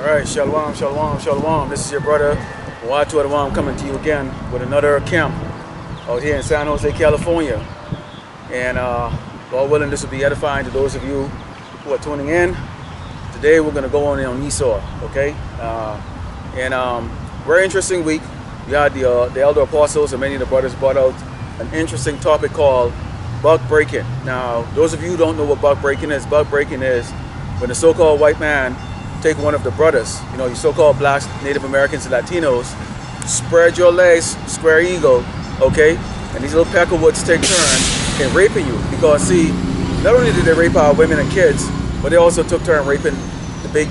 Alright, shalom, shalom, shalom. This is your brother, Untitled coming to you again with another camp out here in San Jose, California. And God willing, this will be edifying to those of you who are tuning in. Today we're going to go on Esau, okay? Very interesting week. We had the elder apostles and many of the brothers brought out an interesting topic called bug breaking. Now, those of you who don't know what bug breaking is when the so-called white man take one of the brothers, you know, you so-called blacks, Native Americans, and Latinos, spread your legs, square eagle, okay? And these little peckerwoods take turn in raping you. Because, see, not only did they rape our women and kids, but they also took turn raping the big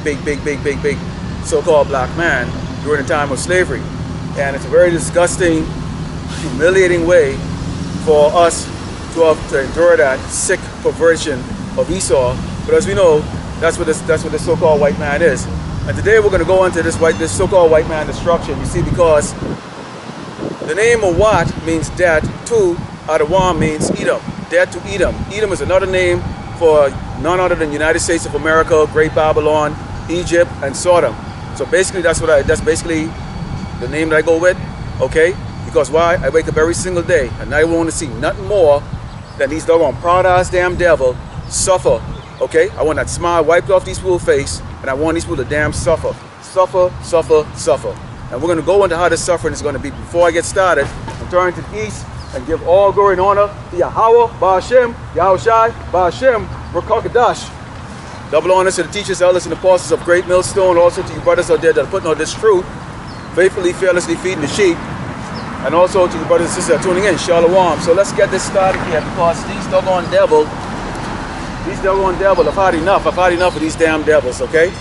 so-called black man during the time of slavery. And it's a very disgusting, humiliating way for us to have to endure that sick perversion of Esau. But as we know, that's what this so-called white man is. And today we're going to go into this so-called white man destruction. You see, because the name of Wat means dead, to Adawam means Edom, dead to Edom. Edom is another name for none other than United States of America, Great Babylon, Egypt, and Sodom. So basically that's basically the name that I go with, okay? Because why? I wake up every single day and I want to see nothing more than these doggone proud-ass damn devil suffer. Okay, I want that smile wiped off these people's face, and I want these people to damn suffer. Suffer, suffer, suffer. And we're going to go into how this suffering is going to be. Before I get started, I'm turning to the east and give all glory and honor to Yahweh, Ba'ashem, Yahushai, Ba'ashem, Rakakadash. Double honors to the teachers, elders, and apostles of Great Millstone, also to you brothers out there that are putting on this truth, faithfully, fearlessly feeding the sheep, and also to you brothers and sisters that are tuning in. Shalom. So let's get this started here, because these doggone devil, I've had enough. I've had enough of these damn devils, okay?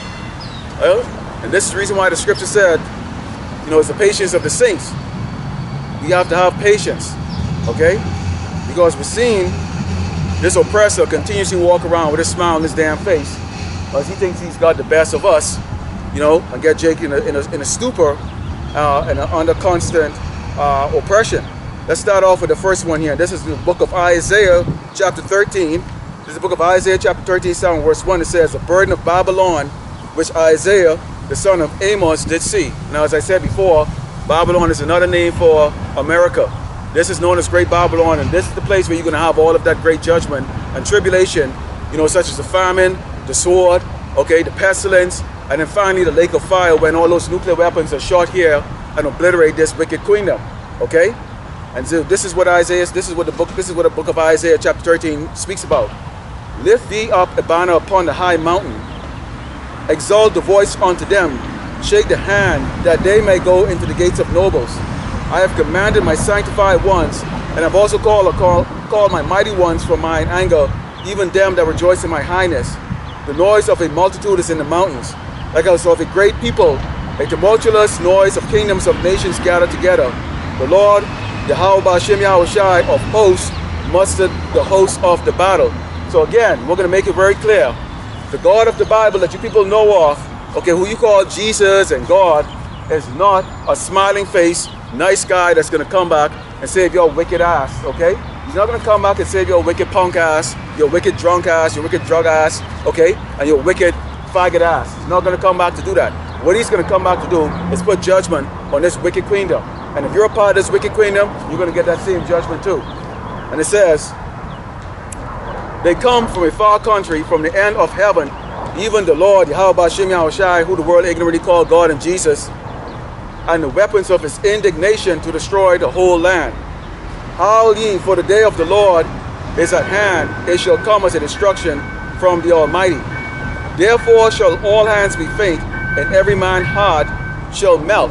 And this is the reason why the scripture said, you know, it's the patience of the saints. We have to have patience, okay? Because we're seeing this oppressor continuously walk around with a smile on his damn face, because he thinks he's got the best of us, you know, and get Jake in a stupor and under constant oppression. Let's start off with the first one here. This is the book of Isaiah, chapter 13. This is the book of Isaiah, chapter 13, verse 1. It says, the burden of Babylon, which Isaiah, the son of Amos, did see. Now, as I said before, Babylon is another name for America. This is known as Great Babylon, and this is the place where you're going to have all of that great judgment and tribulation, you know, such as the famine, the sword, okay, the pestilence, and then finally the lake of fire, when all those nuclear weapons are shot here and obliterate this wicked kingdom, okay? And so this is what the book of Isaiah, chapter 13, speaks about. Lift thee up a banner upon the high mountain. Exalt the voice unto them. Shake the hand, that they may go into the gates of nobles. I have commanded my sanctified ones, and have also called my mighty ones from mine anger, even them that rejoice in my highness. The noise of a multitude is in the mountains, like as of a great people, a tumultuous noise of kingdoms of nations gathered together. The Lord, Yahweh Ba'ashem Yahushai of hosts, mustered the hosts of the battle. So again, we're going to make it very clear. The God of the Bible that you people know of, okay, who you call Jesus and God, is not a smiling face, nice guy that's going to come back and save your wicked ass, okay? He's not going to come back and save your wicked punk ass, your wicked drunk ass, your wicked drug ass, okay? And your wicked faggot ass. He's not going to come back to do that. What he's going to come back to do is put judgment on this wicked kingdom. And if you're a part of this wicked kingdom, you're going to get that same judgment too. And it says, they come from a far country, from the end of heaven, even the Lord, Yahweh Ba'ashem Yahushai, who the world ignorantly called God and Jesus, and the weapons of his indignation to destroy the whole land. Howl ye, for the day of the Lord is at hand. It shall come as a destruction from the Almighty. Therefore shall all hands be faint, and every man's heart shall melt.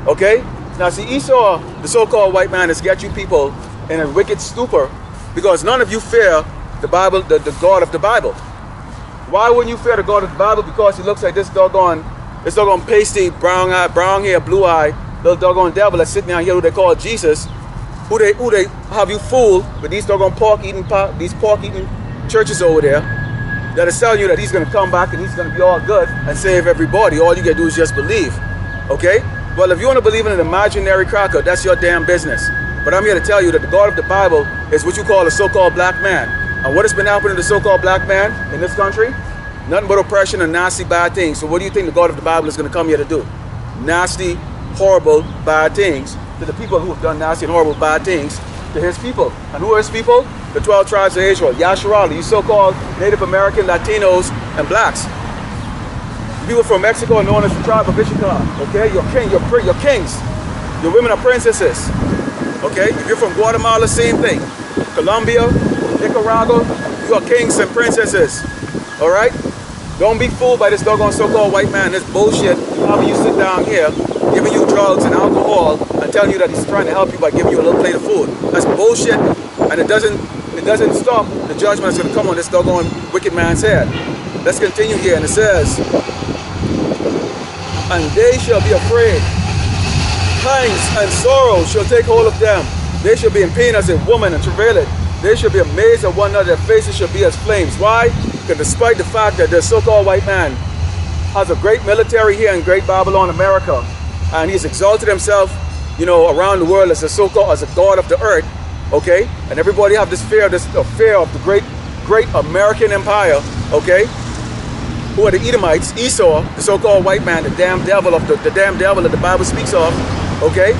Okay? Now see, Esau, the so-called white man, has got you people in a wicked stupor, because none of you fear the Bible, the God of the Bible. Why wouldn't you fear the God of the Bible? Because he looks like this doggone pasty, brown hair, blue eye, little doggone devil that's sitting down here who they call Jesus, who they have you fooled with these doggone pork eating churches over there that is telling you that he's going to come back and he's going to be all good and save everybody. All you got to do is just believe. Okay? Well, if you want to believe in an imaginary cracker, that's your damn business. But I'm here to tell you that the God of the Bible is what you call a so-called black man. And what has been happening to the so-called black man in this country? Nothing but oppression and nasty, bad things. So what do you think the God of the Bible is going to come here to do? Nasty, horrible, bad things to the people who have done nasty and horrible, bad things to his people. And who are his people? The 12 tribes of Israel. Yasharala, you so-called Native American, Latinos, and blacks. People from Mexico are known as the tribe of Issachar. Okay, your kings. Your women are princesses. Okay, if you're from Guatemala, same thing. Colombia, Nicaragua, you are kings and princesses. All right? Don't be fooled by this doggone so-called white man. This bullshit. How you sit down here, giving you drugs and alcohol, and telling you that he's trying to help you by giving you a little plate of food. That's bullshit, and it doesn't stop the judgment that's going to come on this doggone wicked man's head. Let's continue here, and it says, and they shall be afraid. Pangs and sorrow shall take hold of them. They shall be in pain as a woman and travail. They shall be amazed at one another. Their faces shall be as flames. Why? Because despite the fact that the so-called white man has a great military here in Great Babylon, America, and he's exalted himself, you know, around the world as a so-called as a god of the earth, okay? And everybody have this fear of the great American empire, okay? Who are the Edomites? Esau, the so-called white man, the damn devil that the Bible speaks of, okay?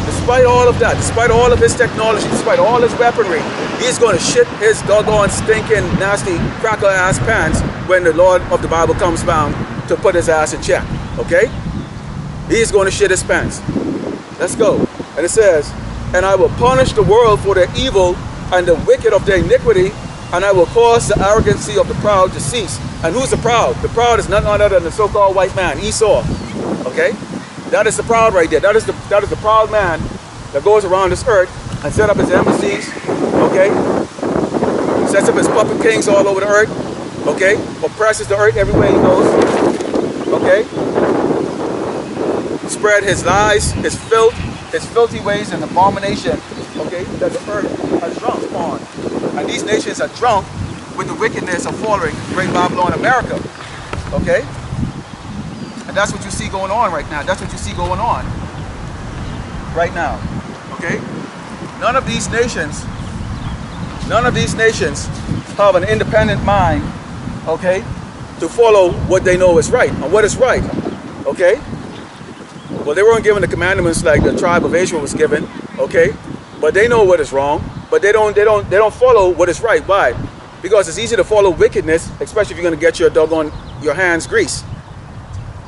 Despite all of that, despite all of his technology, despite all his weaponry, he's going to shit his doggone stinking, nasty, cracker-ass pants when the Lord of the Bible comes down to put his ass in check, okay? He's going to shit his pants. Let's go. And it says, and I will punish the world for their evil and the wicked of their iniquity, and I will cause the arrogancy of the proud to cease. And who's the proud? The proud is none other than the so-called white man, Esau, okay? That is the proud right there. That is the proud man that goes around this earth and set up his embassies, okay? Sets up his puppet kings all over the earth, okay? Oppresses the earth everywhere he goes, okay? Spread his lies, his filth, his filthy ways and abomination, okay, that the earth has drunk on. And these nations are drunk with the wickedness of following Great Babylon, America, okay? And that's what you see going on right now. That's what you see going on right now, okay? None of these nations have an independent mind, okay, to follow what they know is right. And what is right, okay? Well, they weren't given the commandments like the tribe of Israel was given, okay? But they know what is wrong, but they don't follow what is right. Why? Because it's easy to follow wickedness, especially if you're going to get your hands greased.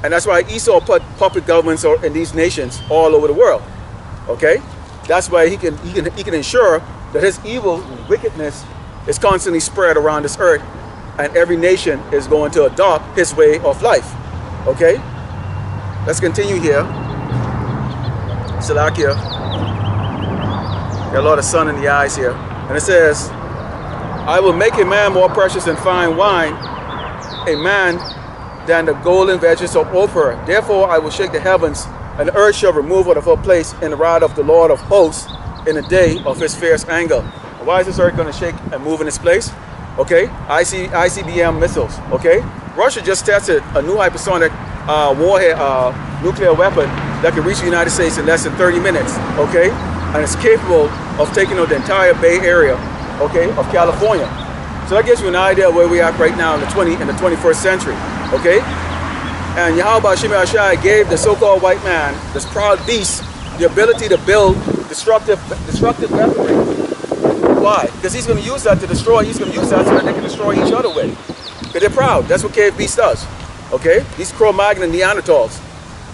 And that's why Esau put puppet governments in these nations all over the world. Okay? That's why he can ensure that his evil and wickedness is constantly spread around this earth, and every nation is going to adopt his way of life. Okay? Let's continue here. Salakia. Got a lot of sun in the eyes here. And it says, I will make a man more precious than fine wine, a man than the golden vessels of Ophir. Therefore I will shake the heavens, and the earth shall remove out of her place in the wrath of the Lord of hosts in the day of his fierce anger. Why is this earth going to shake and move in its place? Okay, ICBM missiles. Okay, Russia just tested a new hypersonic warhead nuclear weapon that can reach the United States in less than 30 minutes. Okay, and it's capable of taking out the entire Bay Area, okay, of California. So that gives you an idea of where we are right now in the 21st century. Okay, and Yahweh Shimei Ashai gave the so-called white man, this proud beast, the ability to build destructive weaponry. Why? Because he's going to use that to destroy. He's going to use that so that they can destroy each other with. Because they're proud. That's what cave beast does. Okay, these Cro-Magnon Neanderthals.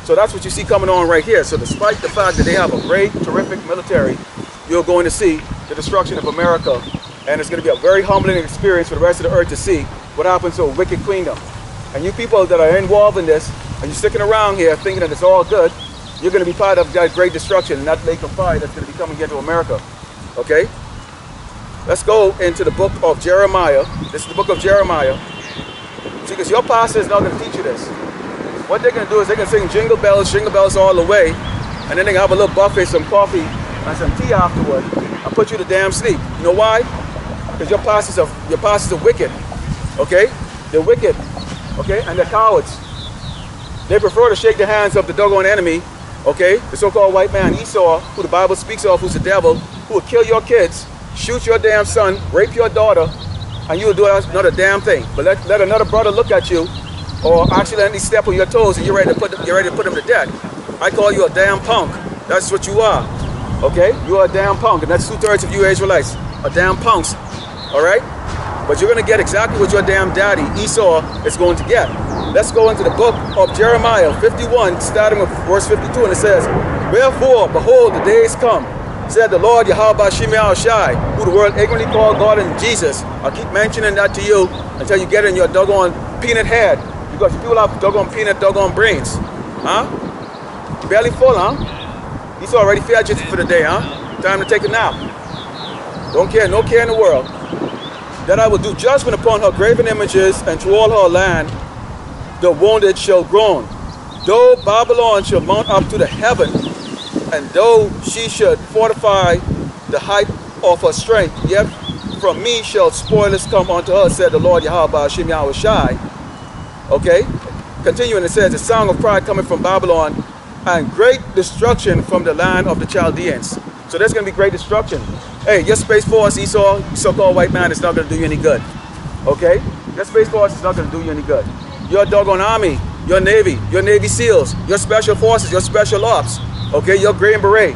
So that's what you see coming on right here. So despite the fact that they have a great, terrific military, you're going to see the destruction of America, and it's going to be a very humbling experience for the rest of the earth to see what happens to a wicked queendom. And you people that are involved in this, and you're sticking around here thinking that it's all good, you're going to be part of that great destruction and that lake of fire that's going to be coming into America. Okay? Let's go into the book of Jeremiah. This is the book of Jeremiah. See, because your pastor is not going to teach you this. What they're going to do is they're going to sing jingle bells all the way, and then they're going to have a little buffet, some coffee, and some tea afterward, and put you to damn sleep. You know why? Because your pastors are wicked. Okay? They're wicked. Okay? And they're cowards. They prefer to shake the hands of the doggone enemy, okay? The so-called white man, Esau, who the Bible speaks of, who's the devil, who will kill your kids, shoot your damn son, rape your daughter, and you will do another damn thing. But let another brother look at you, or accidentally step on your toes, and you're ready to put them to death. I call you a damn punk. That's what you are. Okay? You are a damn punk, and that's 2/3 of you Israelites, a damn punks. All right? But you're going to get exactly what your damn daddy, Esau, is going to get. Let's go into the book of Jeremiah 51, starting with verse 52, and it says, "Wherefore, behold, the days come, said the Lord Yahweh Shemel Shai, who the world ignorantly called God and Jesus." I'll keep mentioning that to you until you get in your doggone peanut head, because people have doggone peanut doggone brains. Huh? Belly full, huh? He's already fidgeted for the day, huh? Time to take a nap. Don't care, no care in the world. "That I will do judgment upon her graven images, and through all her land the wounded shall groan. Though Babylon shall mount up to the heaven, and though she should fortify the height of her strength, yet from me shall spoilers come unto her, said the Lord Yahweh Shem Yahweh Shai." Okay? Continuing, it says, "The song of pride coming from Babylon, and great destruction from the land of the Chaldeans." So there's going to be great destruction. Hey, your Space Force, Esau, so-called white man, is not going to do you any good. Okay? Your Space Force is not going to do you any good. Your doggone army, your Navy SEALs, your special forces, your special ops, okay, your Green Beret.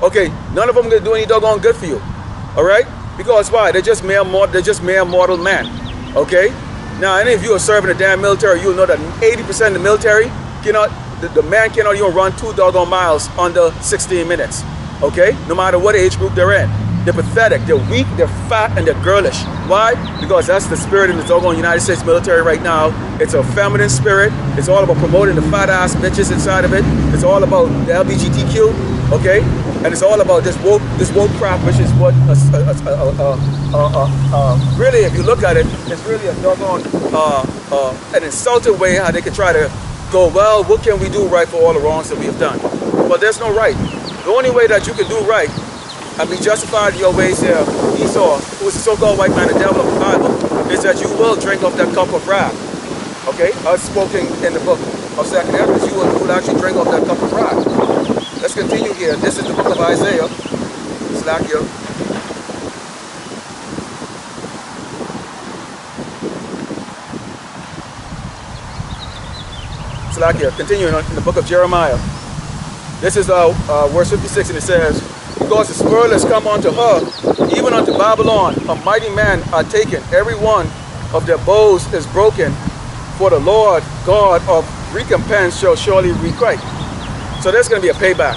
Okay, none of them are going to do any doggone good for you. All right? Because why? They're just mere mortal men. Okay? Now, any of you are serving the damn military, you'll know that 80% of the military cannot, the man cannot even run 2 doggone miles under 16 minutes. Okay? No matter what age group they're in. They're pathetic, they're weak, they're fat, and they're girlish. Why? Because that's the spirit in the doggone United States military right now. It's a feminine spirit. It's all about promoting the fat ass bitches inside of it. It's all about the LGBTQ, okay? And it's all about this woke crap, which is what really, if you look at it, it's really a doggone an insulting way how they can try to go, well, what can we do right for all the wrongs that we have done? But there's no right. The only way that you can do right and be justified in your ways here, Esau, who is a so-called white man, the devil of the Bible, is that you will drink of that cup of wrath. Okay? As spoken in the book of 2nd Ezra, you will actually drink of that cup of wrath. Let's continue here. This is the book of Isaiah. Slakia. Slakia. Continuing in the book of Jeremiah. This is verse 56, and it says, "Because the spoil has come unto her, even unto Babylon, a mighty man are taken. Every one of their bows is broken, for the Lord God of recompense shall surely requite." So there's going to be a payback.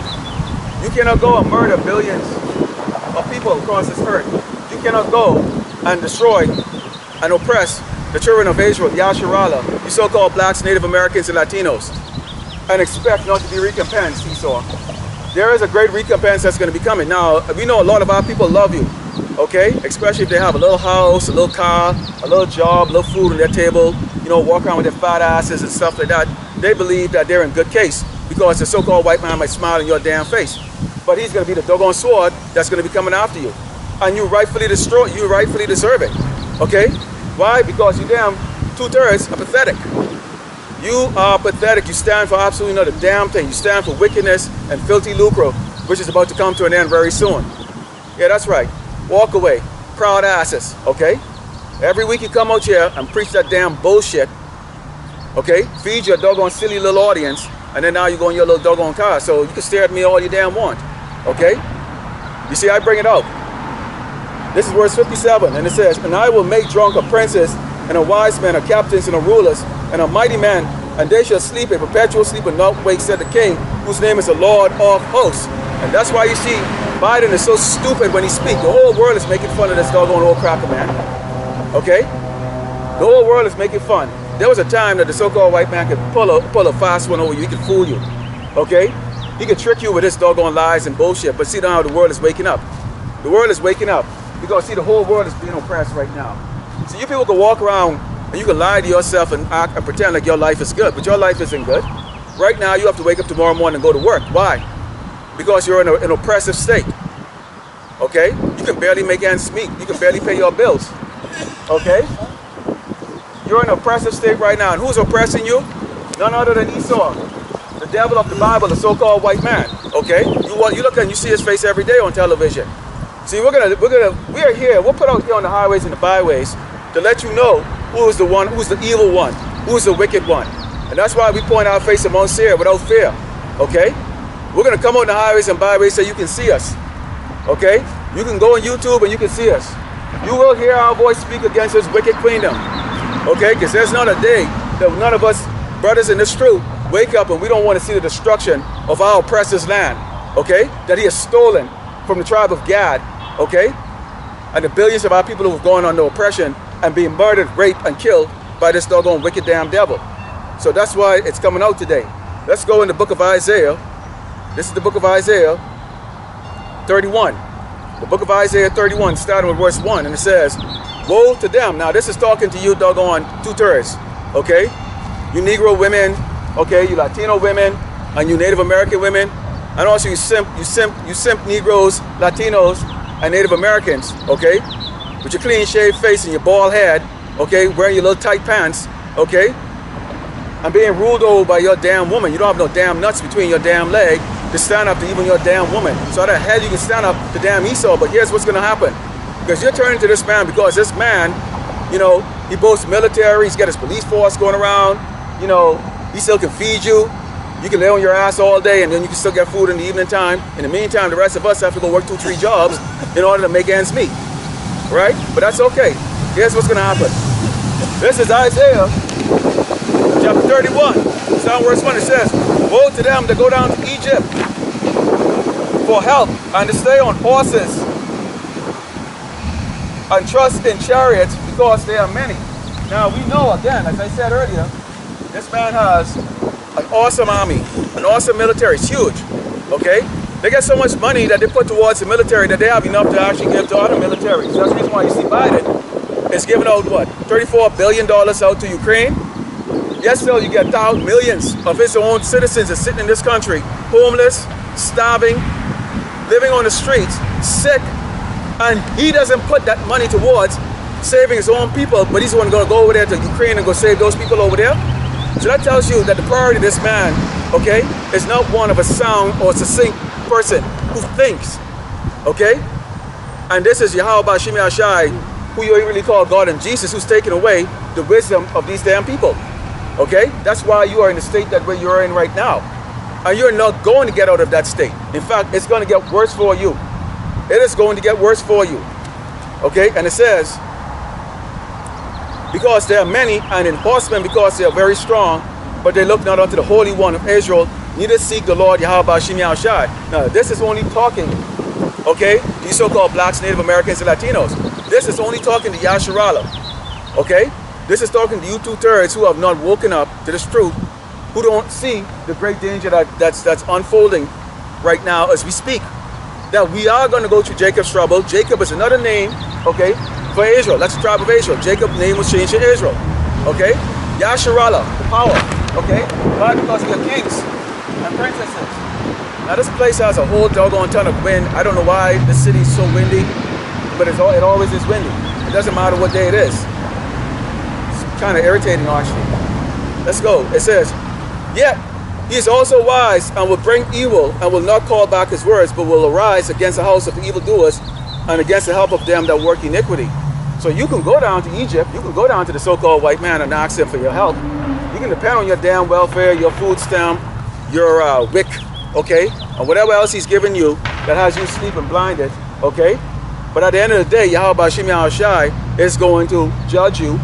You cannot go and murder billions of people across this earth. You cannot go and destroy and oppress the children of Israel, Yasharala, you so-called blacks, Native Americans, and Latinos, and expect not to be recompensed, Esau. There is a great recompense that's going to be coming. Now, we know a lot of our people love you, okay? Especially if they have a little house, a little car, a little job, a little food on their table, you know, walk around with their fat asses and stuff like that. They believe that they're in good case because the so-called white man might smile in your damn face. But he's going to be the doggone sword that's going to be coming after you. And you rightfully deserve it, okay? Why? Because you damn 2/3 are pathetic. You are pathetic. You stand for absolutely not a damn thing. You stand for wickedness and filthy lucre, which is about to come to an end very soon. Yeah, that's right. Walk away. Proud asses, okay? Every week you come out here and preach that damn bullshit, okay? Feed your doggone silly little audience, and then now you go in your little doggone car. So you can stare at me all you damn want, okay? You see, I bring it out. This is verse 57, and it says, "And I will make drunk a princes, and a wise man, a captains, and a rulers, and a mighty man, and they shall sleep a perpetual sleep and not wake, said the king, whose name is the Lord of hosts." And that's why you see Biden is so stupid when he speaks. The whole world is making fun of this doggone old cracker man. Okay? The whole world is making fun. There was a time that the so-called white man could pull a fast one over you. He could fool you. Okay? He could trick you with his doggone lies and bullshit. But see now the world is waking up. The world is waking up. Because see, the whole world is being oppressed right now. So you people can walk around and you can lie to yourself and act and pretend like your life is good, but your life isn't good. Right now, you have to wake up tomorrow morning and go to work. Why? Because you're in an oppressive state. Okay? You can barely make ends meet. You can barely pay your bills. Okay? You're in an oppressive state right now. And who's oppressing you? None other than Esau, the devil of the Bible, the so-called white man. Okay? You look and you see his face every day on television. See, we are here. We're put out here on the highways and the byways to let you know who is the one, who's the evil one, who is the wicked one. And that's why we point our face among fear without fear. Okay? We're going to come on the highways and byways so you can see us. Okay? You can go on YouTube and you can see us. You will hear our voice speak against this wicked kingdom. Okay? Because there's not a day that none of us brothers in this truth wake up and we don't want to see the destruction of our oppressor's land. Okay? That he has stolen from the tribe of Gad. Okay? And the billions of our people who have gone under oppression and being murdered, raped, and killed by this doggone wicked damn devil. So that's why it's coming out today. Let's go in the book of Isaiah. This is the book of Isaiah 31. The book of Isaiah 31, starting with verse 1, and it says, woe to them. Now this is talking to you doggone two-thirds, okay? You Negro women, okay, you Latino women, and you Native American women, and also you simp Negroes, Latinos, and Native Americans, okay? With your clean shaved face and your bald head, okay, wearing your little tight pants, okay? And being ruled over by your damn woman. You don't have no damn nuts between your damn leg to stand up to even your damn woman. So how the hell you can stand up to damn Esau? But here's what's gonna happen. Because you're turning to this man because this man, you know, he boasts military, he's got his police force going around, you know, he still can feed you. You can lay on your ass all day and then you can still get food in the evening time. In the meantime, the rest of us have to go work 2-3 jobs in order to make ends meet. Right? But that's okay. Here's what's gonna happen. This is Isaiah chapter 31. Starting verse 1, it says, woe to them that go down to Egypt for help and to stay on horses and trust in chariots because they are many. Now we know, again, as I said earlier, this man has an awesome army, an awesome military. It's huge, okay? They get so much money that they put towards the military that they have enough to actually give to other militaries. That's the reason why you see Biden is giving out, what, $34 billion out to Ukraine? Yes, still you get millions of his own citizens are sitting in this country, homeless, starving, living on the streets, sick, and he doesn't put that money towards saving his own people, but he's the one going to go over there to Ukraine and go save those people over there. So that tells you that the priority of this man, okay, is not one of a sound or succinct person who thinks, okay? And this is Yahweh Shimi Ashai, who you really call God and Jesus, who's taken away the wisdom of these damn people. Okay? That's why you are in the state that where you're in right now. And you're not going to get out of that state. In fact, it's going to get worse for you. It is going to get worse for you. Okay? And it says, because there are many, and in horsemen because they are very strong, but they look not unto the Holy One of Israel, neither seek the Lord Yahweh Shimi Shai. Now, this is only talking, okay, these so-called blacks, Native Americans, and Latinos. This is only talking to Yasharala. Okay? This is talking to you two-thirds who have not woken up to this truth, who don't see the great danger that's unfolding right now as we speak. That we are going to go through Jacob's trouble. Jacob is another name, okay, for Israel. That's the tribe of Israel. Jacob's name was changed to Israel. Okay? Yasharala, the power. Okay? Why? Because we are kings and princesses. Now this place has a whole doggone ton of wind. I don't know why this city is so windy, but it always is windy. It doesn't matter what day it is. Kind of irritating actually. Let's go. It says, yet he is also wise and will bring evil and will not call back his words, but will arise against the house of the evildoers and against the help of them that work iniquity. So you can go down to Egypt, you can go down to the so-called white man and ask him for your help. You can depend on your damn welfare, your food stamp, your WIC, okay, and whatever else he's giving you that has you sleeping blinded, okay? But at the end of the day, Yahweh Shimi Shai is going to judge you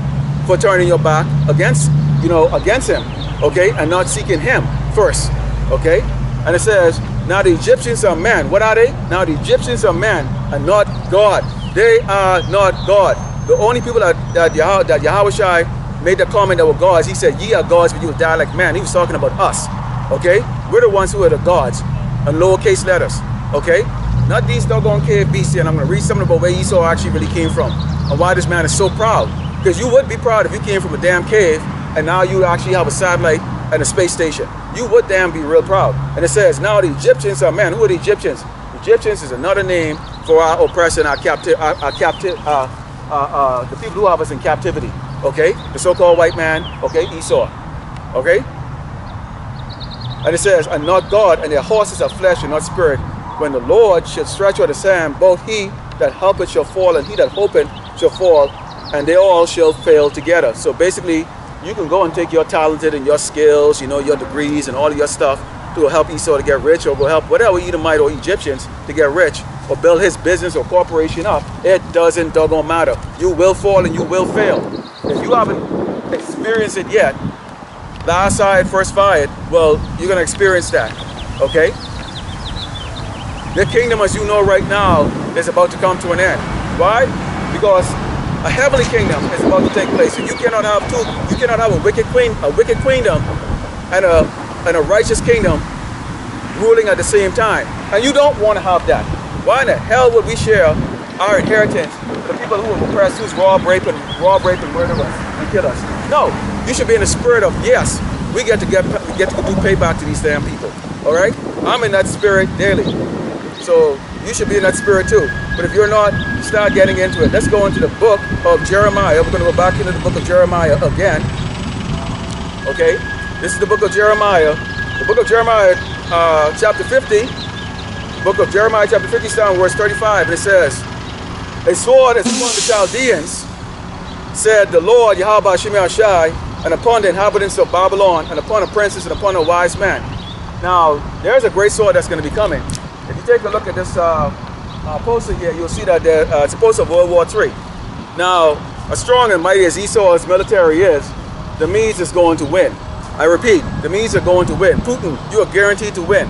for turning your back against, against him, okay, and not seeking him first, okay? And it says, now the Egyptians are men. What are they? Now the Egyptians are men and not God. They are not God. The only people that Yahweh Shai made the comment that were gods, he said, ye are gods, but you will die like men. He was talking about us, okay? We're the ones who are the gods, in lowercase letters, okay? Not these doggone cave beasts here, and I'm going to read something about where Esau actually really came from and why this man is so proud. Because you would be proud if you came from a damn cave and now you actually have a satellite and a space station. You would damn be real proud. And it says, now the Egyptians are men. Who are the Egyptians? The Egyptians is another name for our oppression, the people who have us in captivity. Okay? The so-called white man, okay, Esau. Okay? And it says, and not God, and their horses are flesh and not spirit. When the Lord should stretch out the sand, both he that helpeth shall fall, and he that hopeth shall fall, and they all shall fail together. So basically, you can go and take your talented and your skills, you know, your degrees and all of your stuff to help Esau to get rich, or go help whatever Edomite or Egyptians to get rich, or build his business or corporation up. It doesn't doggone matter. You will fall and you will fail. If you haven't experienced it yet, last side, first fired, well, you're going to experience that, okay? The kingdom, as you know right now, is about to come to an end. Why? Because a heavenly kingdom is about to take place, and you cannot have two. You cannot have a wicked queendom, and a righteous kingdom ruling at the same time. And you don't want to have that. Why in the hell would we share our inheritance with the people who are oppressed, who's rob, rape, and murder us and kill us? No, you should be in the spirit of, yes, we get to do payback to these damn people. All right, I'm in that spirit daily, so you should be in that spirit too. But if you're not, start getting into it. Let's go into the book of Jeremiah. We're going to go back into the book of Jeremiah again. Okay, this is the book of Jeremiah. The book of Jeremiah, chapter 50. The book of Jeremiah, chapter 50, starting verse 35, and it says, "A sword is upon the Chaldeans, said the Lord Yahweh Shemel Shai, and upon the inhabitants of Babylon, and upon a princess, and upon a wise man." Now, there's a great sword that's going to be coming. If you take a look at this poster here, you'll see that it's a poster of World War III. Now, as strong and mighty as Esau's military is, the Medes is going to win. I repeat, the Medes are going to win. Putin, you are guaranteed to win.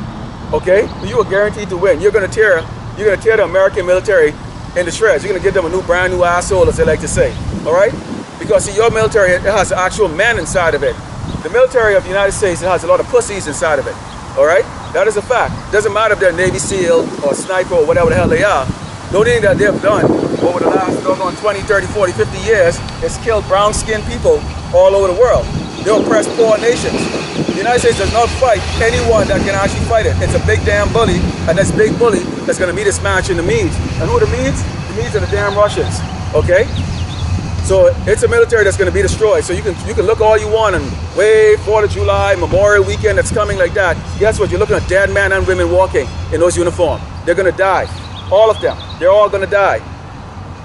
Okay? You are guaranteed to win. You're going to tear the American military into shreds. You're going to give them a brand new asshole, as they like to say. All right? Because see, your military, it has actual men inside of it. The military of the United States, it has a lot of pussies inside of it. All right? That is a fact. Doesn't matter if they're Navy SEAL or sniper or whatever the hell they are. The only thing that they've done over the last 20, 30, 40, 50 years is kill brown-skinned people all over the world. They oppress poor nations. The United States does not fight anyone that can actually fight it. It's a big damn bully, and this big bully that's going to meet its match in the Medes. And who are the Medes? The Medes are the damn Russians. Okay? So it's a military that's going to be destroyed. So you can look all you want and wait 4th of July, Memorial Weekend that's coming like that. Guess what? You're looking at dead men and women walking in those uniforms. They're going to die. All of them. They're all going to die.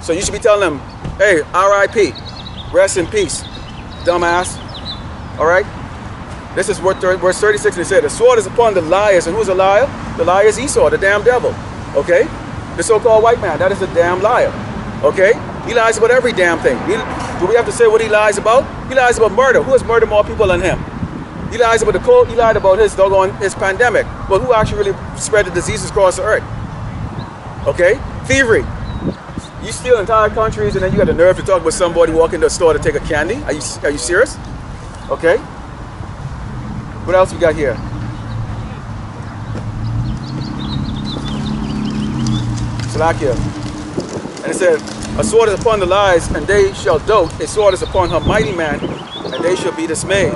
So you should be telling them, hey, R.I.P. Rest in peace, dumbass. All right? This is verse 36, and it said, "The sword is upon the liars." And who's a liar? The liar is Esau, the damn devil. Okay? The so-called white man, that is a damn liar. Okay? He lies about every damn thing. Do we have to say what he lies about? He lies about murder. Who has murdered more people than him? He lies about the cold. He lied about his pandemic. Well, who actually really spread the diseases across the earth? Okay? Thievery. You steal entire countries, and then you got the nerve to talk about somebody walking to a store to take a candy? Are you serious? Okay? What else we got here? Slovakia. And it said, "A sword is upon the lies, and they shall dote. A sword is upon her mighty man, and they shall be dismayed.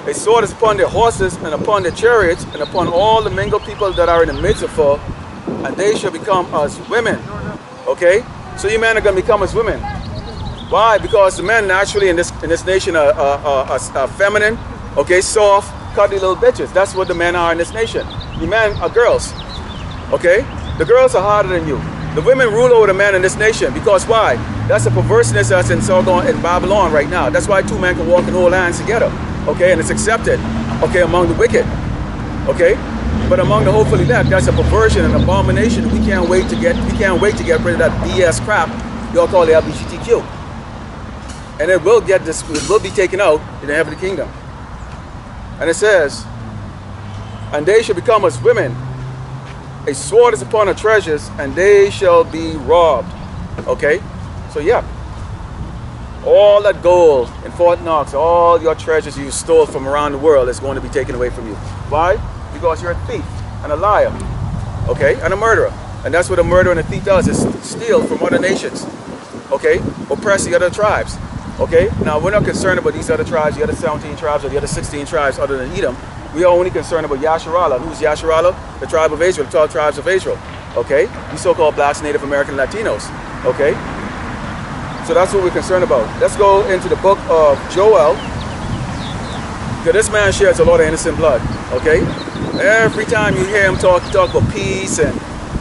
A sword is upon their horses, and upon their chariots, and upon all the mingled people that are in the midst of her, and they shall become as women." Okay? So you men are going to become as women. Why? Because the men naturally in this nation are feminine, okay, soft, cuddly little bitches. That's what the men are in this nation. The men are girls. Okay? The girls are harder than you. The women rule over the men in this nation. Because why? That's a perverseness that's in Babylon right now. That's why two men can walk and hold hands together. Okay? And it's accepted. Okay? Among the wicked. Okay? But among the hopefully elect, that's a perversion and abomination. We can't wait to get rid of that BS crap y'all call the LGBTQ. And it will be taken out in the heavenly kingdom. And it says, "And they shall become as women. A sword is upon her treasures, and they shall be robbed." Okay? So yeah. All that gold in Fort Knox, all your treasures you stole from around the world is going to be taken away from you. Why? Because you're a thief and a liar. Okay? And a murderer. And that's what a murderer and a thief does, is steal from other nations. Okay? Oppress the other tribes. Okay? Now, we're not concerned about these other tribes, the other 17 tribes, or the other 16 tribes other than Edom. We are only concerned about Yasharallah. Who's Yasharallah? The tribe of Israel, the 12 tribes of Israel. Okay? These so-called blacks, Native American, Latinos. Okay? So that's what we're concerned about. Let's go into the book of Joel. Because this man sheds a lot of innocent blood. Okay? Every time you hear him talk about peace and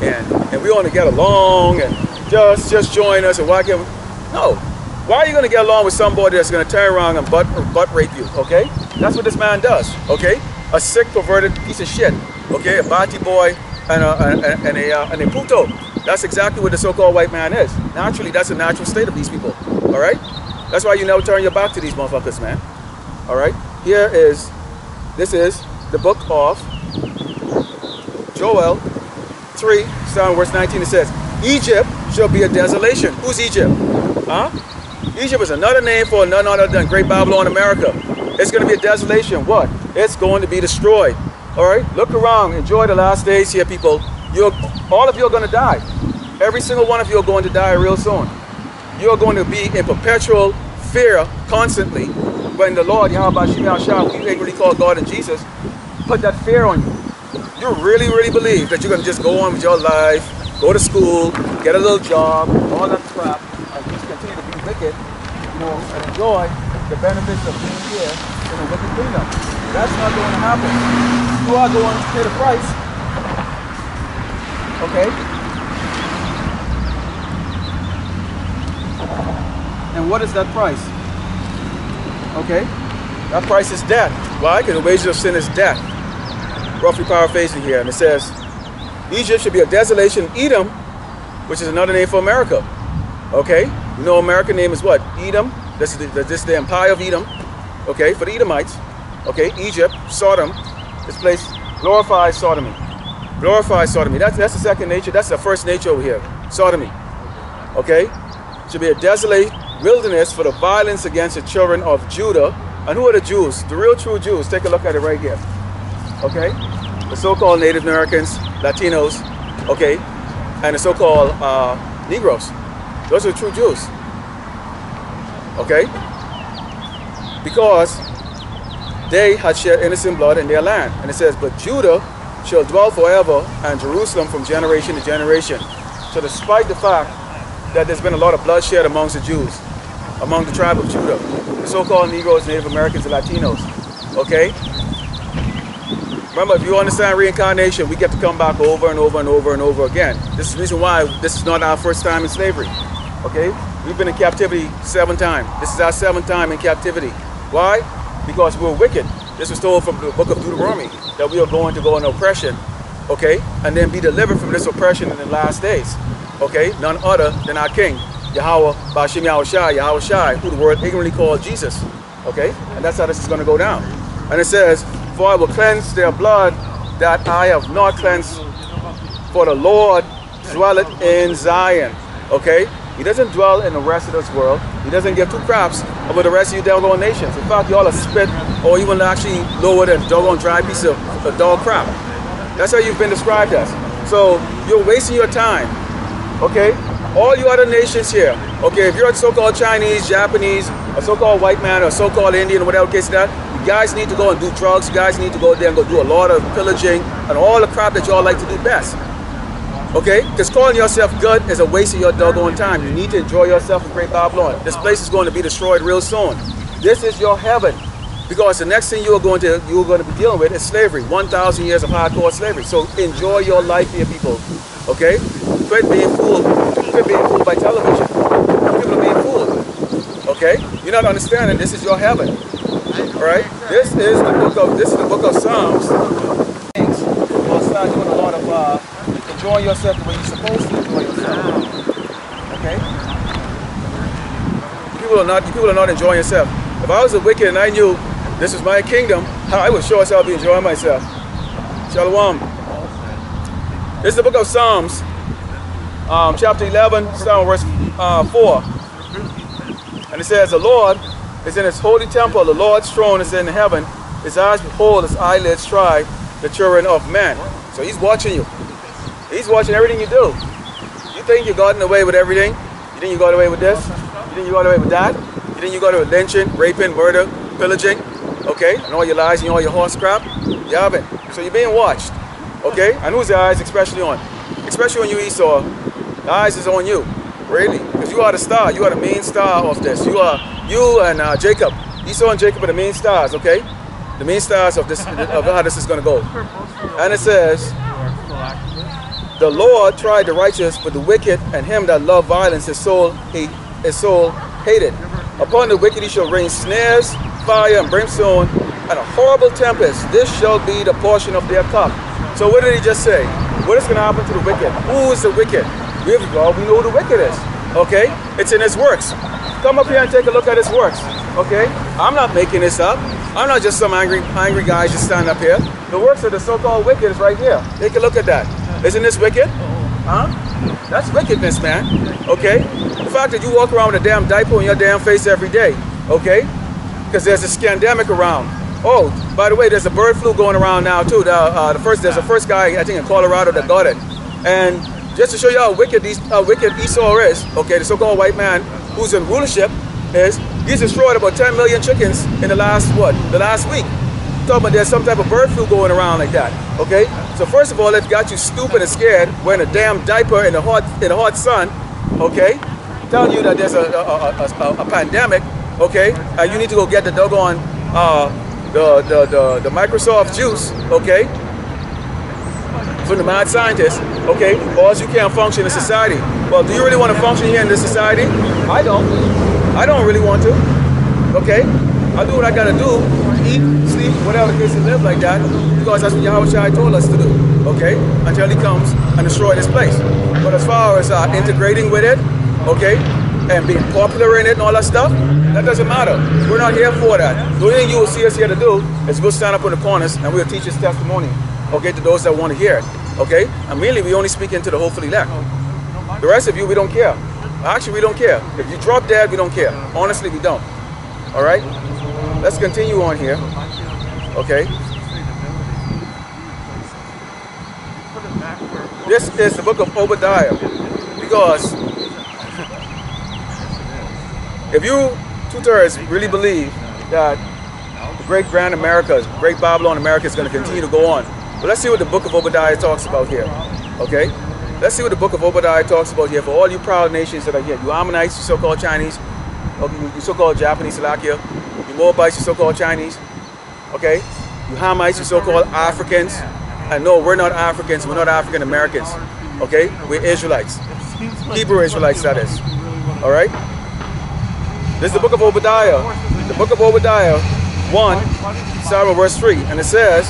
and we want to get along and just join us and why can't we? No. Why are you going to get along with somebody that's going to turn around and butt rape you? Okay, that's what this man does. Okay, a sick, perverted piece of shit. Okay, a bati boy and a puto. That's exactly what the so-called white man is. Naturally, that's a natural state of these people. All right, that's why you never turn your back to these motherfuckers, man. All right, this is the book of Joel 3, starting verse 19. It says, Egypt shall be a desolation. Who's Egypt? Huh? Egypt is another name for none other than Great Babylon, America. It's going to be a desolation. What? It's going to be destroyed. All right? Look around. Enjoy the last days here, people. All of you are going to die. Every single one of you are going to die real soon. You are going to be in perpetual fear constantly when the Lord, Yahweh Shem Yahshua, who you ignorantly call God and Jesus, put that fear on you. You really, really believe that you're going to just go on with your life, go to school, get a little job, all that crap, and just continue to be wicked, you know, and enjoy the benefits of being here in a wicked kingdom. That's not going to happen. You are going to pay the price. Okay? And what is that price? Okay? That price is death. Why? Because the wages of sin is death. Roughly paraphrasing here, and it says, Egypt should be a desolation. Edom, which is another name for America. Okay? You know American name is what? Edom. This is the empire of Edom. Okay? For the Edomites. Okay? Egypt, Sodom. This place glorifies sodomy. Glorifies sodomy. That's the second nature. That's the first nature over here. Sodomy. Okay? Should be a desolate wilderness for the violence against the children of Judah. And who are the Jews? The real true Jews. Take a look at it right here. Okay? The so-called Native Americans, Latinos, okay, and the so-called Negroes. Those are the true Jews. Okay? Because they had shed innocent blood in their land. And it says, but Judah shall dwell forever, and Jerusalem from generation to generation. So despite the fact that there's been a lot of bloodshed amongst the Jews, among the tribe of Judah, the so-called Negroes, Native Americans, and Latinos, okay? Remember, if you understand reincarnation, we get to come back over and over and over and over again. This is the reason why this is not our first time in slavery. Okay? We've been in captivity 7 times. This is our 7th time in captivity. Why? Because we're wicked. This was told from the book of Deuteronomy that we are going to go in oppression, okay? And then be delivered from this oppression in the last days. Okay? None other than our King, Yahweh Ba'ashem Yahushai, Yahweh Shai, who the world ignorantly called Jesus. Okay? And that's how this is going to go down. And it says, for I will cleanse their blood that I have not cleansed, for the Lord dwelleth in Zion. Okay? He doesn't dwell in the rest of this world. He doesn't give 2 craps about the rest of you doggone nations. In fact, y'all are spit or even actually lower than doggone dry piece of dog crap. That's how you've been described as. So you're wasting your time. Okay? All you other nations here, okay, if you're a so-called Chinese, Japanese, a so-called white man, or so-called Indian, whatever case that, you guys need to go and do drugs. You guys need to go there and go do a lot of pillaging and all the crap that y'all like to do best. Okay? Because calling yourself good is a waste of your doggone time. You need to enjoy yourself in Great Babylon. This place is going to be destroyed real soon. This is your heaven. Because the next thing you're going to be dealing with is slavery. 1,000 years of hardcore slavery. So enjoy your life here, people. Okay? Quit being fooled. Quit being fooled by television. People are being fooled. Okay? You're not understanding this is your heaven. Alright? This is the book of Psalms. You'll start doing a lot of enjoying yourself the way you're supposed to enjoy yourself. Okay? People are not enjoying yourself. If I was a wicked and I knew this was my kingdom, I would sure as hell be enjoying myself. Shalom. This is the book of Psalms, chapter 11, starting verse 4. And it says, the Lord is in his holy temple. The Lord's throne is in heaven. His eyes behold, his eyelids try the children of men. So he's watching you. He's watching everything you do. You think you gotten away with everything? You think you got away with this? You think you got away with that? You think you got away with lynching, raping, murder, pillaging? Okay? And all your lies and all your horse crap? You haven't. So you're being watched. Okay? And who's the eyes especially on? Especially when you Esau, the eyes is on you. Really? Because you are the star. You are the main star of this. You and Jacob. Esau and Jacob are the main stars, okay? The main stars of this, of how this is going to go. And it says, The Lord tried the righteous, but the wicked and him that love violence his soul hated. Upon the wicked he shall rain snares, fire, and brimstone, and a horrible tempest. This shall be the portion of their cup. So what did he just say? What is going to happen to the wicked? Who is the wicked? We know who the wicked is. Okay? It's in his works. Come up here and take a look at his works. Okay? I'm not making this up. I'm not just some angry guy just standing up here. The works of the so-called wicked is right here. Take a look at that. Isn't this wicked? Huh? That's wickedness, man. Okay? The fact that you walk around with a damn diaper on your damn face every day. Okay? Because there's a scandemic around. Oh, by the way, there's a bird flu going around now too. There's a first guy, I think in Colorado, that got it. And just to show you how wicked Esau is, okay, the so-called white man who's in rulership is, he's destroyed about 10 million chickens in the last week. Talking about there's some type of bird flu going around like that, okay? So first of all, it got you stupid and scared wearing a damn diaper in the hot sun, okay? Telling you that there's a pandemic, okay? And you need to go get the doggone the Microsoft juice, okay? From the mad scientists, okay? Or else you can't function in society. Well, do you really want to function here in this society? I don't. I don't really want to, okay? I do what I gotta do, eat, sleep, whatever the case, and live like that, because that's what Yahweh told us to do, okay? Until he comes and destroy this place. But as far as integrating with it, okay, and being popular in it and all that stuff, that doesn't matter. We're not here for that. The only thing you will see us here to do is go stand up in the corners and we'll teach his testimony, okay, to those that want to hear it, okay? And mainly we only speak into the hopefully elect. The rest of you, we don't care. Actually, we don't care. If you drop dead, we don't care. Honestly, we don't. All right? Let's continue on here. Okay? This is the book of Obadiah. Because if you two-thirds really believe that the great grand America, great Babylon America is going to continue to go on, well, let's see what the book of Obadiah talks about here. Okay? Let's see what the book of Obadiah talks about here for all you proud nations that are here. You Ammonites, you so-called Chinese, you so-called Japanese, Salakia, you Moabites, you so-called Chinese, okay? You Hamites, you so-called Africans. And no, we're not Africans, we're not African Americans, okay? We're Israelites. Hebrew Israelites, that is. All right? This is the book of Obadiah. The book of Obadiah 1, starting with verse 3. And it says,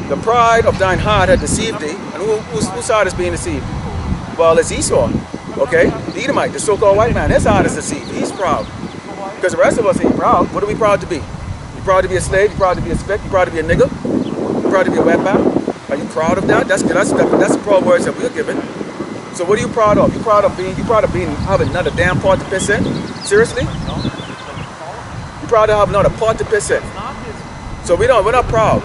the pride of thine heart had deceived thee. And whose heart is being deceived? Well, it's Esau, okay? The Edomite, the so-called white man, his heart is deceived. He's proud. Because the rest of us ain't proud. What are we proud to be? You proud to be a slave? You proud to be a spick? You proud to be a nigger? You proud to be a wetback? Are you proud of that? That's the proud words that we're given. So what are you proud of? You proud of having another damn pot to piss in? Seriously? You proud to have another pot to piss in? So we're not proud.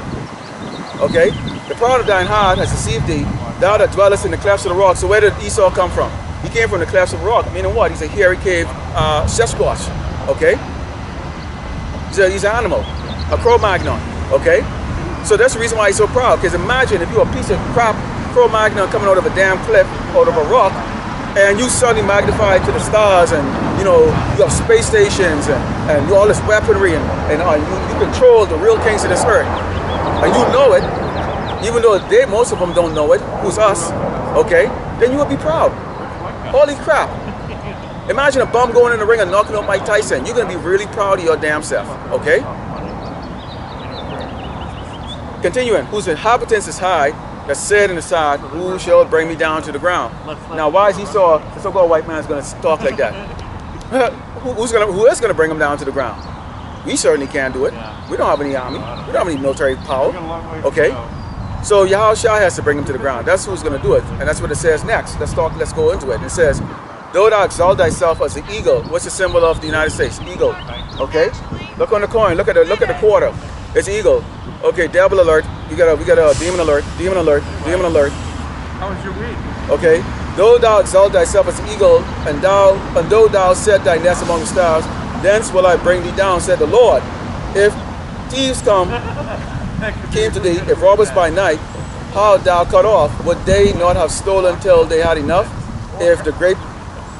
Okay? The pride of thine heart has deceived thee, thou that dwellest in the clefts of the rock. So where did Esau come from? He came from the clefts of the rock. Meaning what? He's a hairy cave Sasquatch. Okay? He's an animal. A Cro-Magnon. Okay? So that's the reason why he's so proud. Because imagine if you're a piece of crap Cro-Magnon coming out of a damn cliff, out of a rock, and you suddenly magnify to the stars, and you know, you have space stations and all this weaponry, and you control the real kings of this earth. And you know it, even though most of them don't know it, who's us, okay, then you would be proud. Holy crap. Imagine a bum going in the ring and knocking out Mike Tyson. You're going to be really proud of your damn self, okay? Continuing, whose inhabitants is high, that said in the side, who shall bring me down to the ground? Now, why is Esau, the so-called white man, is going to talk like that? Who is going to bring him down to the ground? We certainly can't do it. We don't have any army. We don't have any military power. Okay? So Yahushua has to bring him to the ground. That's who's going to do it. And that's what it says next. Let's go into it. It says, though thou exalt thyself as an eagle. What's the symbol of the United States? Eagle. Okay? Look on the coin. Look at the quarter. It's eagle. Okay, devil alert. We got a demon alert. Demon alert. Demon alert. How was your week? Okay. Though thou exalt thyself as an eagle, and though thou set thy nest among the stars, thence will I bring thee down, said the Lord. If thieves came to thee, if robbers by night, how thou cut off, would they not have stolen till they had enough? If the grape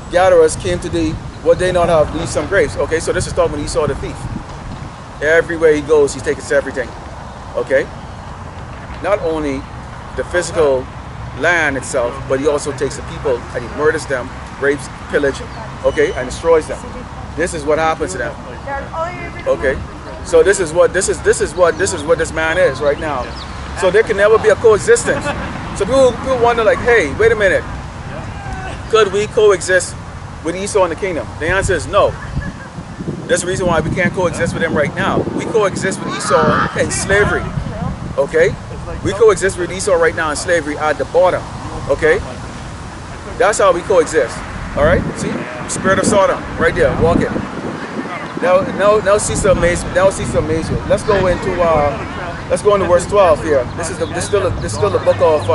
gatherers came to thee, would they not have thee some grapes? Okay, so this is talking when Esau the thief. Everywhere he goes, he's taking everything. Okay? Not only the physical land itself, but he also takes the people and he murders them, rapes, pillage, okay, and destroys them. This is what happens to them. Okay, so this is what this man is right now. So there can never be a coexistence. So people wonder, like, hey, wait a minute, could we coexist with Esau in the kingdom? The answer is no. That's the reason why we can't coexist with him right now. We coexist with Esau in slavery. Okay, we coexist with Esau right now in slavery at the bottom. Okay, that's how we coexist. All right, see, spirit of Sodom right there, walking. Now see some amazement. Now see some amazement. Let's go into verse 12 here. This is still the book of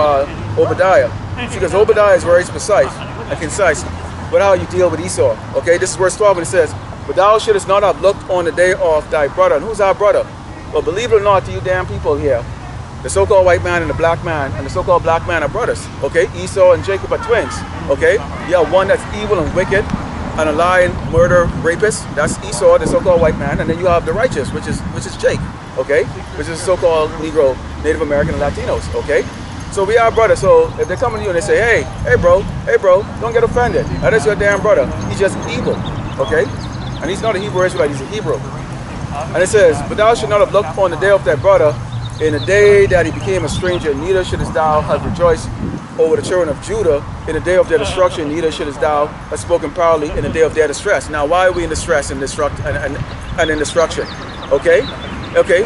Obadiah. See, because Obadiah is very precise and concise with how you deal with Esau. Okay, this is verse 12, and it says, "But thou shouldest not have looked on the day of thy brother." And who's our brother? Well, believe it or not, to you damn people here, the so-called white man and the black man and the so-called black man are brothers. Okay, Esau and Jacob are twins. Okay, you have one that's evil and wicked and a lying, murder, rapist. That's Esau, the so-called white man, and then you have the righteous, which is Jake. Okay, which is so-called Negro, Native American, and Latinos. Okay, so we are brothers. So if they come to you and they say, hey bro, don't get offended. That is your damn brother. He's just evil. Okay, and he's not a Hebrew Israelite. He's a Hebrew. And it says, "But thou should not have looked upon the day of thy brother, in the day that he became a stranger, neither shouldest thou have rejoiced over the children of Judah in the day of their destruction, neither shouldest thou have spoken proudly in the day of their distress." Now, why are we in distress and in destruction? Okay,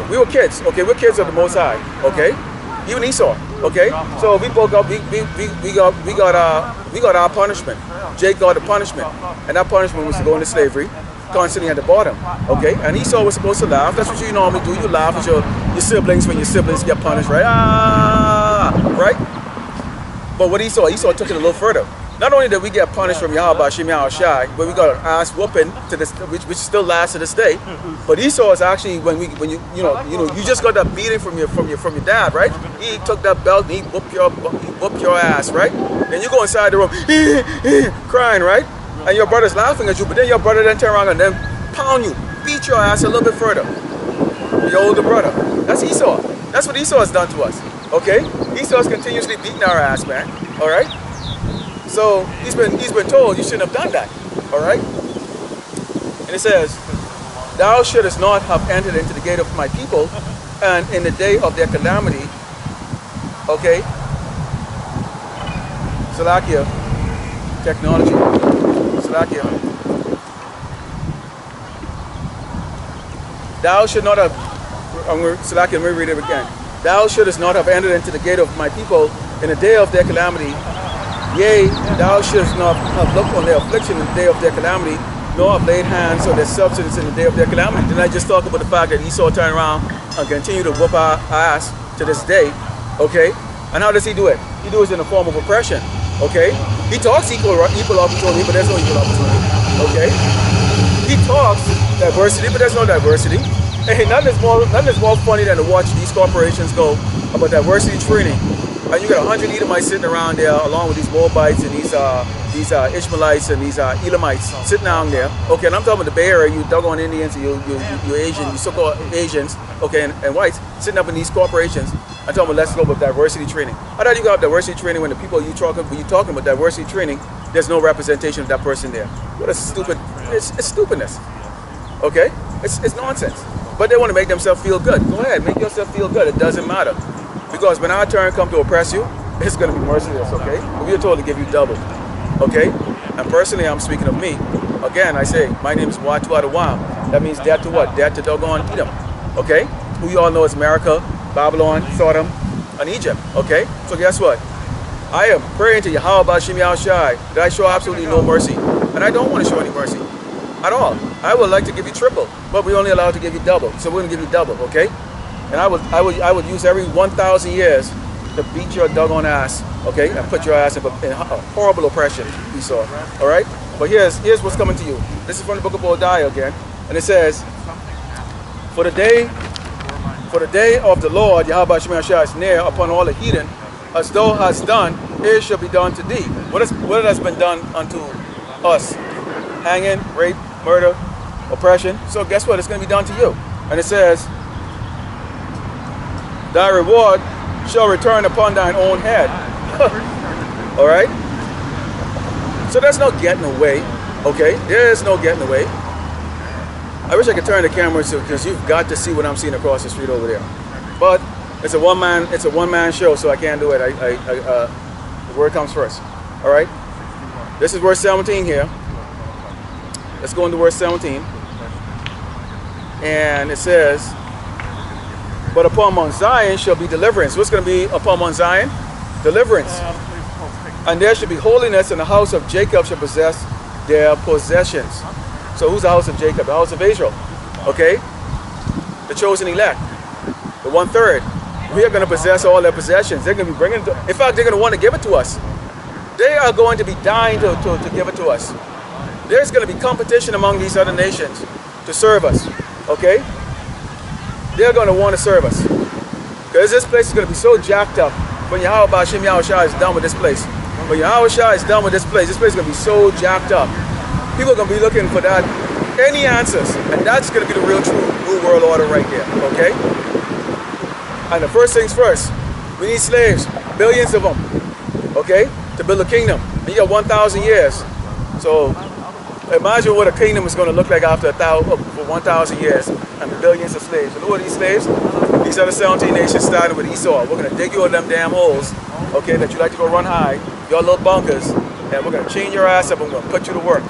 we were kids. Okay, we're kids of the Most High. Okay, even Esau. Okay, so we broke up. We got our punishment. Jake got the punishment, and that punishment was to go into slavery, constantly at the bottom. Okay, and Esau was supposed to laugh. That's what you normally do. You laugh at your siblings when your siblings get punished, right? Right? But what Esau took it a little further. Not only did we get punished from Yahweh Shem Shai, but we got an ass whooping to this, which still lasts to this day. But Esau is actually when you just got that beating from your dad, right? He took that belt and he whooped your ass, right? Then you go inside the room, crying, right? And your brother's laughing at you, but then your brother then turn around and then pound you, beat your ass a little bit further. Your older brother. That's Esau. That's what Esau has done to us. Okay? Esau's continuously beating our ass, man. All right? So he's been told you shouldn't have done that. All right? And it says, "Thou shouldest not have entered into the gate of my people, and in the day of their calamity." Okay? Salakia. Technology. Salakia. "Thou should not have," Salakia, let me read it again. "Thou shouldest not have entered into the gate of my people in the day of their calamity. Yea, thou shouldest not have looked on their affliction in the day of their calamity, nor have laid hands on their substance in the day of their calamity." Didn't I just talk about the fact that Esau turned around and continue to whoop our ass to this day? Okay? And how does he do it? He does it in the form of oppression. Okay? He talks equal opportunity, but there's no equal opportunity. Okay? He talks diversity, but there's no diversity. Hey, nothing is more funny than to watch these corporations go about diversity training. And you got 100 Edomites sitting around there along with these Moabites and these Ishmaelites and these Elamites sitting down there. Okay, and I'm talking about the Bay Area, you doggone Indians, you Asian, you so-called Asians, okay, and whites sitting up in these corporations. I'm talking about let's go with diversity training. How do you got diversity training when the people when you're talking about diversity training, there's no representation of that person there? What a stupid, it's stupidness. Okay? It's nonsense. But they want to make themselves feel good. Go ahead, make yourself feel good. It doesn't matter. Because when our turn comes to oppress you, it's going to be merciless, okay? But we're told to give you double, okay? And personally, I'm speaking of me. Again, I say, my name is Watu Adawam. That means death to what? Death to doggone Edom, okay? Who you all know is America, Babylon, Sodom, and Egypt, okay? So guess what? I am praying to Yahweh Shem Shai that I show absolutely no mercy. And I don't want to show any mercy at all. I would like to give you triple, but we're only allowed to give you double. So we're going to give you double, okay? And I would use every 1,000 years to beat your doggone ass, okay, and put your ass in horrible oppression, Esau. All right. But here's what's coming to you. This is from the book of Obadiah again, and it says, For the day of the Lord, Yahweh Shem Shai, is near upon all the heathen, as thou hast done, it shall be done to thee. What has been done unto us? Hanging, rape, murder, oppression. So guess what? It's going to be done to you. And it says, Thy reward shall return upon thine own head. All right? So there's no getting away. Okay? There is no getting away. I wish I could turn the camera so because you've got to see what I'm seeing across the street over there. But it's a one-man show, so I can't do it. The word comes first. All right? This is verse 17 here. Let's go into verse 17. And it says, but upon Mount Zion shall be deliverance. What's going to be upon Mount Zion? Deliverance. And there shall be holiness, and the house of Jacob shall possess their possessions. So who's the house of Jacob? The house of Israel. Okay? The chosen elect. The 1/3. We are going to possess all their possessions. They're going to be bringing it to, in fact, they're going to want to give it to us. They are going to be dying to give it to us. There's going to be competition among these other nations to serve us. Okay? They're going to want to serve us. Because this place is going to be so jacked up when Yahweh Shem Yahushua is done with this place. When Yahushua is done with this place is going to be so jacked up. People are going to be looking for that, any answers. And that's going to be the real true new world order right there. Okay? And the first things first, we need slaves, billions of them. Okay? To build a kingdom. And you got 1,000 years. So imagine what a kingdom is going to look like after 1,000 years and billions of slaves. And who are these slaves? These are the 17 nations starting with Esau. We're going to dig you in them damn holes, okay, that you like to go run high, your little bunkers, and we're going to chain your ass up and we're going to put you to work.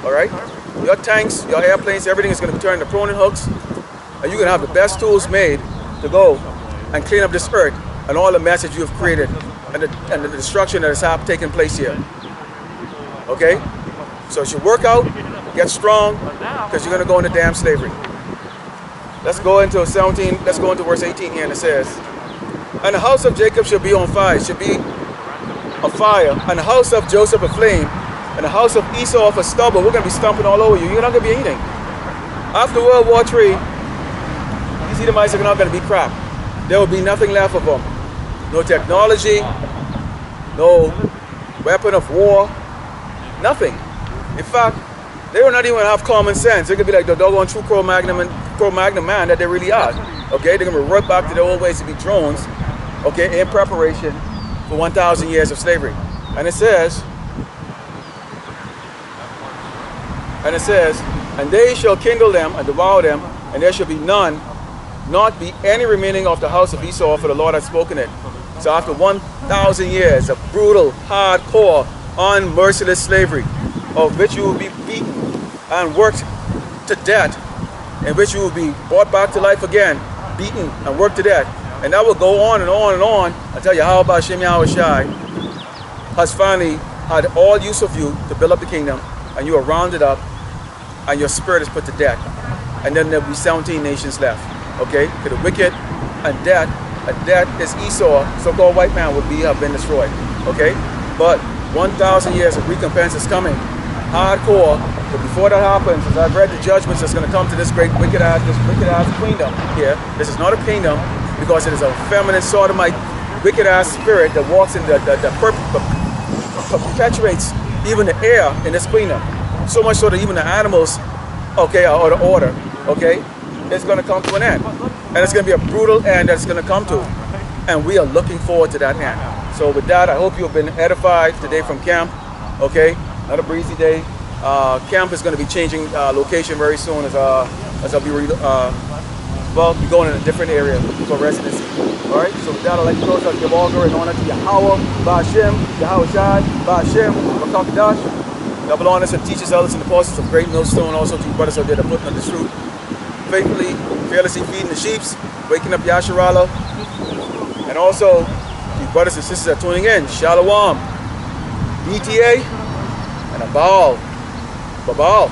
All right? Your tanks, your airplanes, everything is going to be turned into pruning hooks, and you're going to have the best tools made to go and clean up this earth and all the mess that you have created and the destruction that is taking place here. Okay? So you should work out, get strong, because you're going to go into damn slavery. Let's go into 17, let's go into verse 18 here, and it says, and the house of Jacob shall be on fire, should be a fire, and the house of Joseph a flame, and the house of Esau a stubble. We're going to be stomping all over you. You're not going to be eating. After World War III, these Edomites are not going to be crap. There will be nothing left of them. No technology, no weapon of war, nothing. In fact, they will not even have common sense. They're going to be like the doggone true Cro-Magnon man that they really are. Okay, they're going to revert back to their old ways to be drones, okay, in preparation for 1,000 years of slavery. And it says, and they shall kindle them and devour them, and there shall be none, not be any remaining of the house of Esau, for the Lord has spoken it. So after 1,000 years of brutal, hardcore, unmerciless slavery, of which you will be beaten and worked to death, in which you will be brought back to life again, beaten and worked to death. And that will go on and on and on until Yahweh Shem Yahushua has finally had all use of you to build up the kingdom, and you are rounded up, and your spirit is put to death. And then there will be 17 nations left. Okay? To the wicked and death is Esau, so-called white man, have been destroyed. Okay? But 1,000 years of recompense is coming. Hardcore. But before that happens, as I've read the judgments that's going to come to this great wicked ass kingdom here. This is not a kingdom because it is a feminine sodomite wicked ass spirit that walks in that perpetuates even the air in this kingdom. So much so that even the animals, okay, are out of order. Okay? It's going to come to an end. And it's going to be a brutal end that's going to come to. And we are looking forward to that end. So with that, I hope you have been edified today from camp. Okay? Not a breezy day. Camp is going to be changing location very soon as I'll be going in a different area for residency. Alright? So with that, I'd like to close out, give all glory and honor to Yahweh, Ba'ashem, Yahushai, Ba'ashem, Bakakadash. Double honors and teachers, elders, and apostles of Great Millstone, also to you brothers out there that put on the truth. Faithfully, fearlessly feeding the sheep, waking up Yasharala, and also you brothers and sisters that are tuning in. Shalom, BTA, and Abal. Babal.